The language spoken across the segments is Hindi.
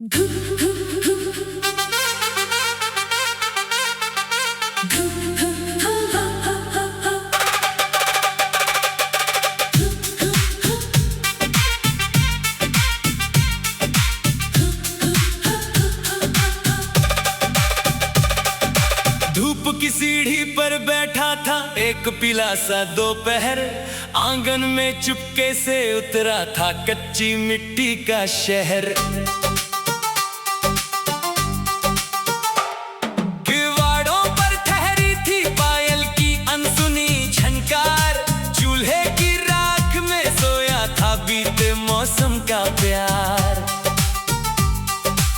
धूप की सीढ़ी पर बैठा था एक पीला सा दोपहर, आंगन में चुपके से उतरा था कच्ची मिट्टी का शहर। किवाड़ों पर ठहरी थी पायल की अनसुनी झनकार, चूल्हे की राख में सोया था बीते मौसम का प्यार।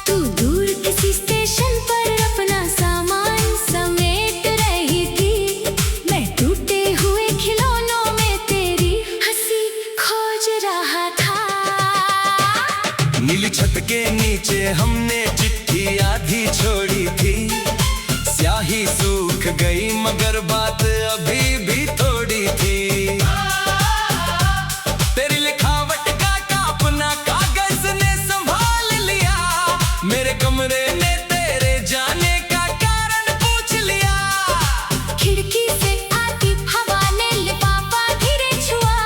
तू दूर किसी स्टेशन पर अपना सामान समेट रही थी, मैं टूटे हुए खिलौनों में तेरी हंसी खोज रहा था। नीली छत के नीचे हमने चिट्ठी आधी छोड़ी थी, स्याही सूख गई मगर बात अभी भी थोड़ी थी। तेरी लिखावट का अपना कागज ने संभाल लिया, मेरे कमरे ने तेरे जाने का कारण पूछ लिया। खिड़की से आती हवा ने लिफाफा धीरे छुआ,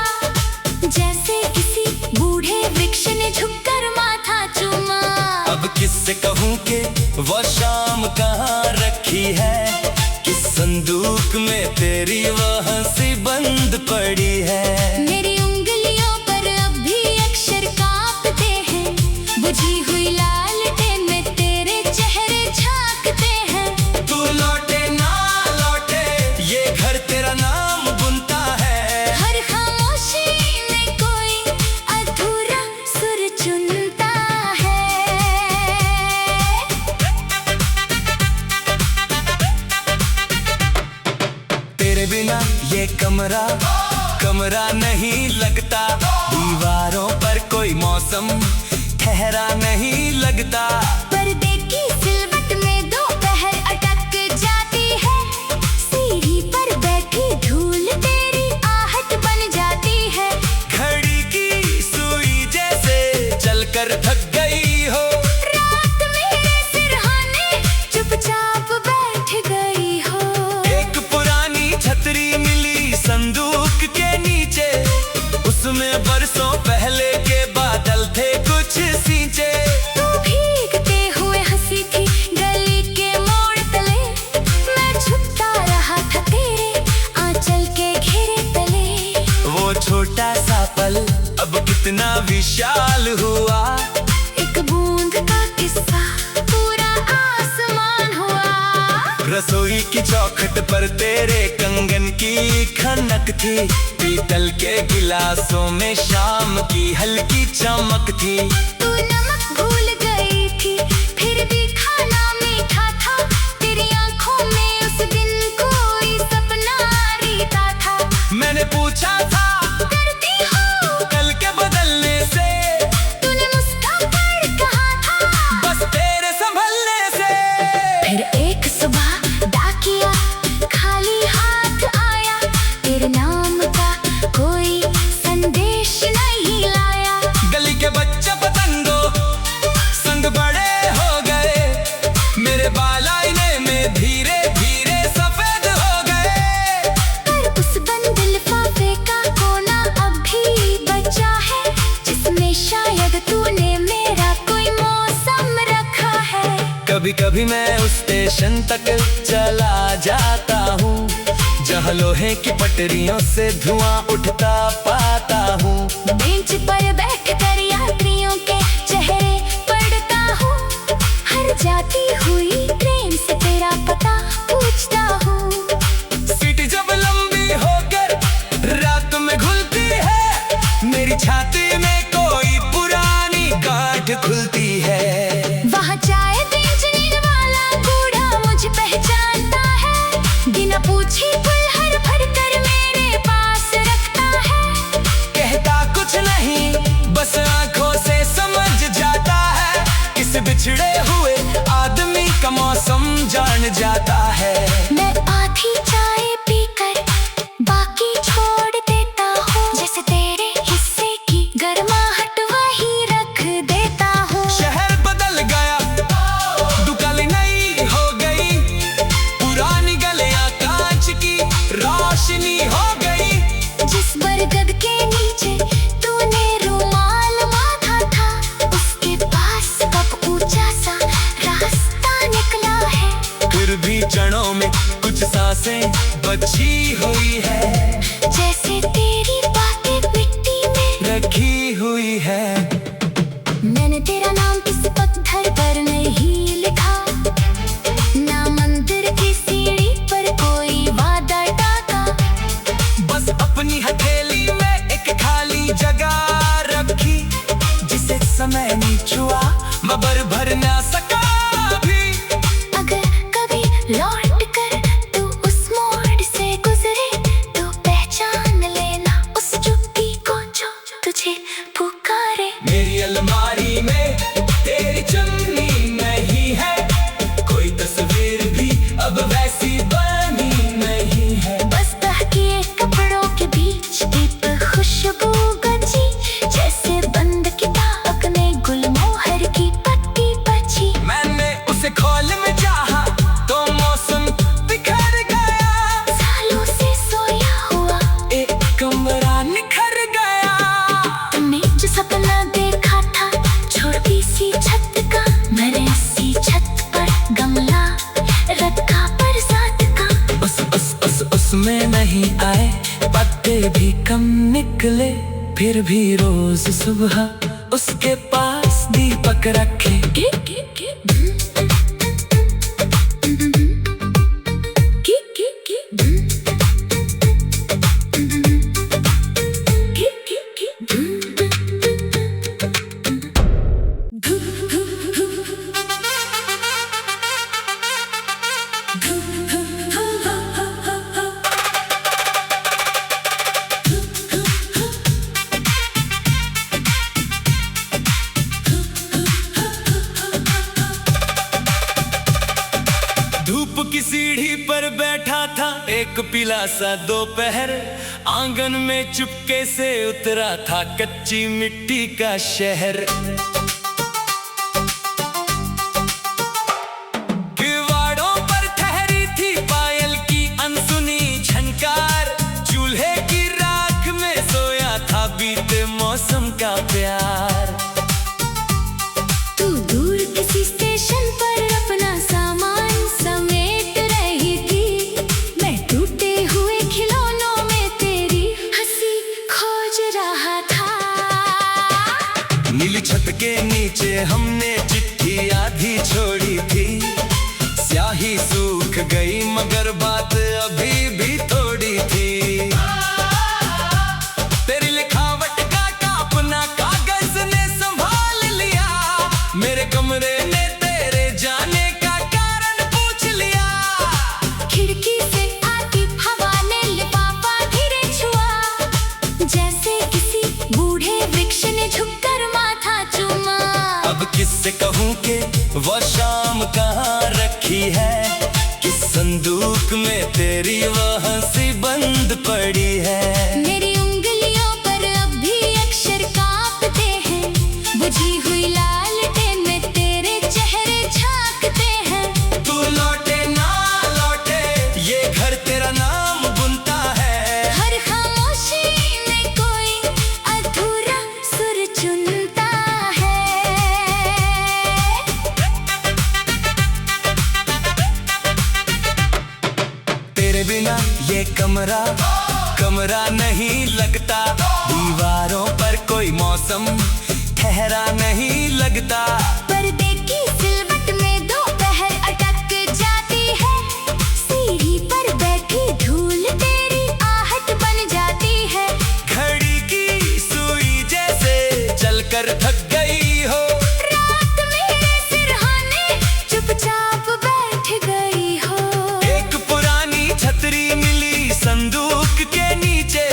जैसे किसी बूढ़े वृक्ष ने झुककर माथा चूमा। अब किससे कहूँ कि वो शाम कहाँ रखी है, किस संदूक में तेरी वो हंसी बंद पड़ी है। मेरी उंगलियों पर अब भी अक्षर कांपते हैं, बुझी हुई लालटेन में तेरे चेहरे झांकते हैं। तू लौटे ना लौटे ये घर तेरा नाम बुनता है, हर खामोशी में कोई अधूरा सुर चुनता है। तेरे बिना ये कमरा नहीं लगता, दीवारों पर कोई मौसम ठहरा नहीं लगता। पर्दे की सिलवट में दोपहर अटक जाती है, सीढ़ी पर बैठी धूल तेरी आहट बन जाती है। घड़ी की सुई जैसे चलकर थक गई हो, रात मेरे सिरहाने चुपचाप बैठ गई हो। एक पुरानी छतरी मिली संदूक के नीचे, उसमें बरसों पहले के बादल थे कुछ सींचे। तू भीगते हुए हंसी थी गली के मोड़ तले, मैं छुपता रहा था तेरे आंचल के घेरे तले। वो छोटा सा पल अब कितना विशाल हुआ, एक बूंद का किस्सा पूरा आसमान हुआ। रसोई की चौखट पर तेरे कंगन की खनक थी, पीतल के गिलासों में शाम की हल्की चमक थी। तू नमक भूल गई थी फिर भी खाना मीठा था, तेरी आंखों में उस दिन कोई सपना रीता था। मैंने पूछा था डरती हो कल के बदलने से, तूने मुस्का कर कहा था बस तेरे संभलने से। फिर एक सुबह डाकिया खाली हाथ आया, तेरे नाम का कोई संदेश नहीं लाया। गली के बच्चे पतंगों संग बड़े हो गए, मेरे बाल आईने में धीरे धीरे सफेद हो गए। पर उस बंद लिफाफे का कोना अब भी बचा है, जिसमें शायद तूने मेरा कोई मौसम रखा है। कभी कभी मैं उस स्टेशन तक चला जाता हूँ, जहाँ लोहे की पटरियों से धुआं उठता पाता हूँ। बेंच पर बैठकर यात्रियों के चेहरे पढ़ता हूँ, हर जाती हुई ट्रेन से तेरा पता पूछता हूँ। सीट जब लंबी होकर रात में घुलती है, मेरी छाती में कोई पुरानी गांठ खुलती है। वहाँ चाय बेचने वाला बूढ़ा मुझे पहचानता है, बिना पूछे कुल्हड़ भरकर मेरे पास रखता है। कहता कुछ नहीं बस आंखों से समझ जाता है, किस बिछड़े हुए आदमी का मौसम जान जाता है। मैं आधी चाय पीकर बाकी छोड़ देता हूँ, जैसे तेरे हिस्से की गर्माहट वही रख देता हूँ। शहर बदल सांसें बची हुई है, जैसे तेरी बातें मिट्टी में रखी हुई है। मैंने तेरा नाम किसी पत्थर पर नहीं लिखा, ना मंदिर की सीढ़ी पर कोई वादा टाका। बस अपनी हथेली में एक खाली जगह रखी, जिसे समय नहीं छुआ मगर भर ना सका भी। अगर कभी लौट कर तू उस मोड़ से गुजरे तो पहचान लेना उस चुप्पी को जो तुझे पुकारे। मेरी अलमारी में तेरी चुन्नी नहीं है, कोई तस्वीर भी अब वैसी बनी नहीं है। बस बह के कपड़ों के बीच एक खुशबू गंजी, जैसे बंद किताब में गुलमोहर की पत्ती बची। मैंने उसे खोल में चाहा तो मौसम बिखर गया, सालों से सोया हुआ एक कमरा निखर गया। तुमने जो सपना देखा था छोटी सी छत का, मैंने उसी छत पर गमला रखा बरसात का। उसमें नहीं आए पत्ते भी कम निकले, फिर भी रोज सुबह उसके पास दीपक रखे। धूप की सीढ़ी पर बैठा था एक पीला सा दोपहर, आंगन में चुपके से उतरा था कच्ची मिट्टी का शहर। किवाड़ों पर ठहरी थी पायल की अनसुनी झनकार, चूल्हे की राख में सोया था बीते मौसम का प्यार। तू दूर किसी स्टेशन पर अपना सामान समेट रही थी, मैं टूटे हुए खिलौनों में तेरी हंसी खोज रहा था। नीली छत के नीचे हमने चिट्ठी आधी छोड़ी थी, स्याही सूख गई मगर बात अभी भी थोड़ी थी। तेरी लिखावट का अपना कागज ने संभाल लिया, मेरे कमरे ने तेरे जाने का कारण पूछ लिया। खिड़की से आती हवा ने लिफाफा धीरे छुआ, जैसे किसी बूढ़े वृक्ष ने झुककर माथा चूमा। अब किससे कहूँ कि वो शाम कहाँ रखी है, किस संदूक में तेरी वो हंसी बंद पड़ी है। मेरी उंगलियों पर अब भी अक्षर कांपते हैं, बुझी हुई लालटेन में तेरे चेहरे झांकते हैं। तू लौटे ना लौटे ये घर तेरा नाम बुनता है, हर खामोशी में कोई अधूरा सुर चुनता है। तेरे बिना ये कमरा नहीं लगता, दीवारों पर कोई मौसम ठहरा नहीं लगता। पर्दे की सिलवट में दोपहर अटक जाती है, सीढ़ी पर बैठी धूल तेरी आहट बन जाती है। घड़ी की सुई जैसे चलकर थक गई हो, रात मेरे सिरहाने चुपचाप बैठ गई हो। एक पुरानी छतरी मिली संदूक के नीचे,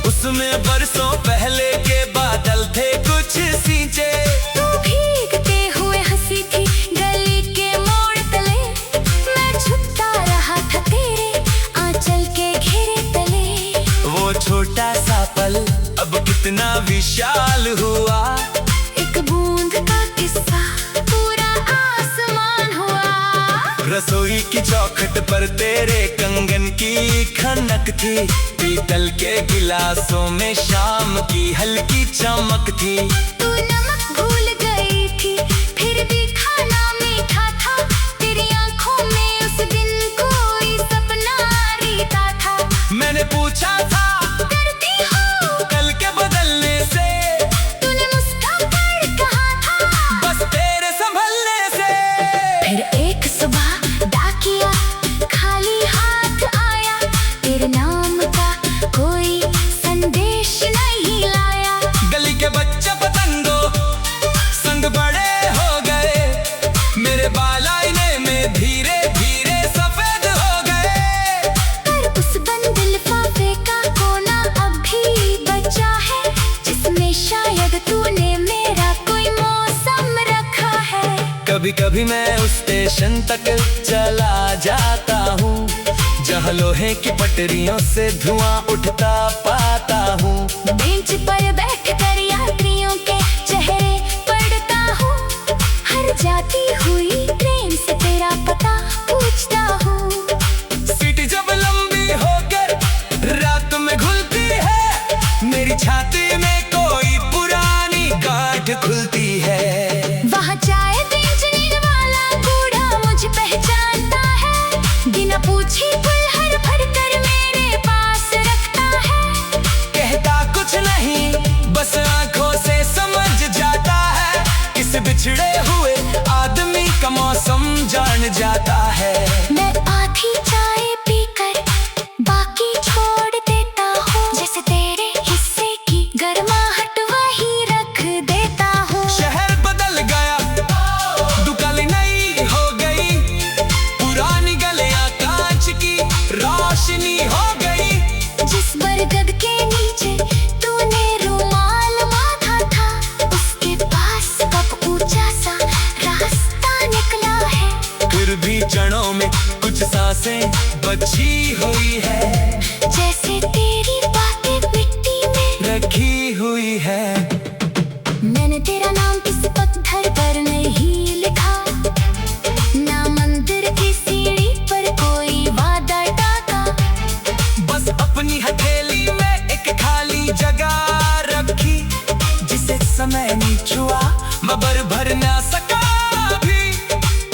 उसमें बरसों पहले के बादल थे कुछ सींचे। तू भीगते हुए हंसी थी गली के मोड़ तले, मैं छुपता रहा था तेरे आंचल के घेरे तले। वो छोटा सा पल अब कितना विशाल हुआ, एक बूंद का किस्सा पूरा आसमान हुआ। रसोई की चौखट पर तेरे कंगन की खनक थी, पीतल के गिलासों में शाम की हल्की चमक थी। तू नमक भूल गई थी फिर भी खाना मीठा था, तेरी आंखों में उस दिन कोई सपना कभी कभी मैं उस स्टेशन तक चला जाता हूँ जहाँ लोहे की पटरियों से धुआं उठता पाता हूँ। बेंच पर बैठ कर यात्रियों के चेहरे पढ़ता हूँ, हर जाती हुई ट्रेन से तेरा पता पूछता हूँ। सीट जब लंबी होकर रात में घुलती है, मेरी छाती में कोई पुरानी गांठ खुलती है। वहाँ चाय बेचने वाला बूढ़ा मुझे पहचानता है, बिना पूछे कुल्हड़ भर कर मेरे पास रखता है। कहता कुछ नहीं, बस आंखों से समझ जाता है, इस बिछड़े हुए आदमी का मौसम जान जाता है। मैं आधी चाय पीकर बाकी छोड़ देता हूँ, जैसे तेरे हिस्से की गर्माहट वही रख देता हूँ। शहर बदल गया, दुकानें नई हो गई, पुरानी गलियां कांच की रोशनी हो गई। जिस बरगद के नीचे तूने रुमाल बांधा था, उसके पास कब ऊंचा सा रास्ता निकला है। फिर भी क्षणों में कुछ सांसें बची हुई है, जैसे तेरी बातें मिट्टी में रखी हुई है। मैंने तेरा नाम किस पत्थर पर नहीं लिखा, ना मंदिर की सीढ़ी पर कोई वादा टाका। बस अपनी हथेली में एक खाली जगह रखी, जिसे समय ने छुआ मगर भर ना सका भी।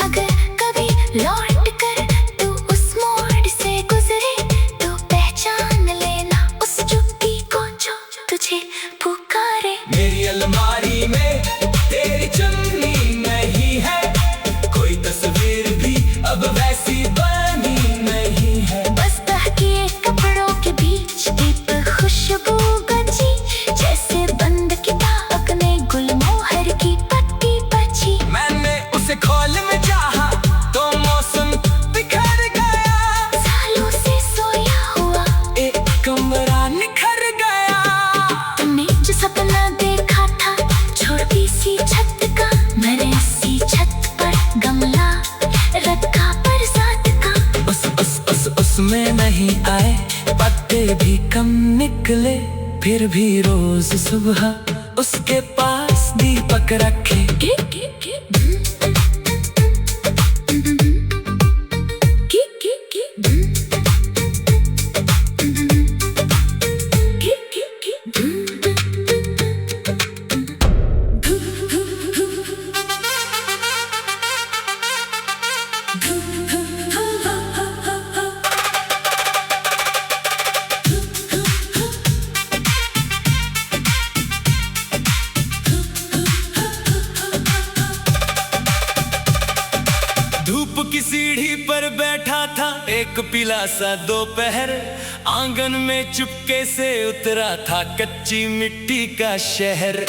अगर कभी लौट कर तू उस मोड़ से गुजरे, तो पहचान लेना उस चुप्पी को जो तुझे पुकारे। मेरी अलमारी में तेरी चुन्नी नहीं है, कोई तस्वीर भी अब वैसी बनी नहीं है। बस बहके कपड़ों के बीच दीप खुशबू गंजी, जैसे बंद किताब में गुलमोहर की पत्ती बची। मैंने उसे खोल में चाहा तो मौसम बिखर गया, सालों से सोया हुआ एक कमरा निखर गया। तुमने जो सपना देखा था छोटी सी छत का, मैंने उसी छत पर गमला रखा बरसात का। उसमें नहीं आए पत्ते भी कम निकले, फिर भी रोज सुबह उसके पास दीपक रखे। धूप की सीढ़ी पर बैठा था एक पीला सा दोपहर, आंगन में चुपके से उतरा था कच्ची मिट्टी का शहर।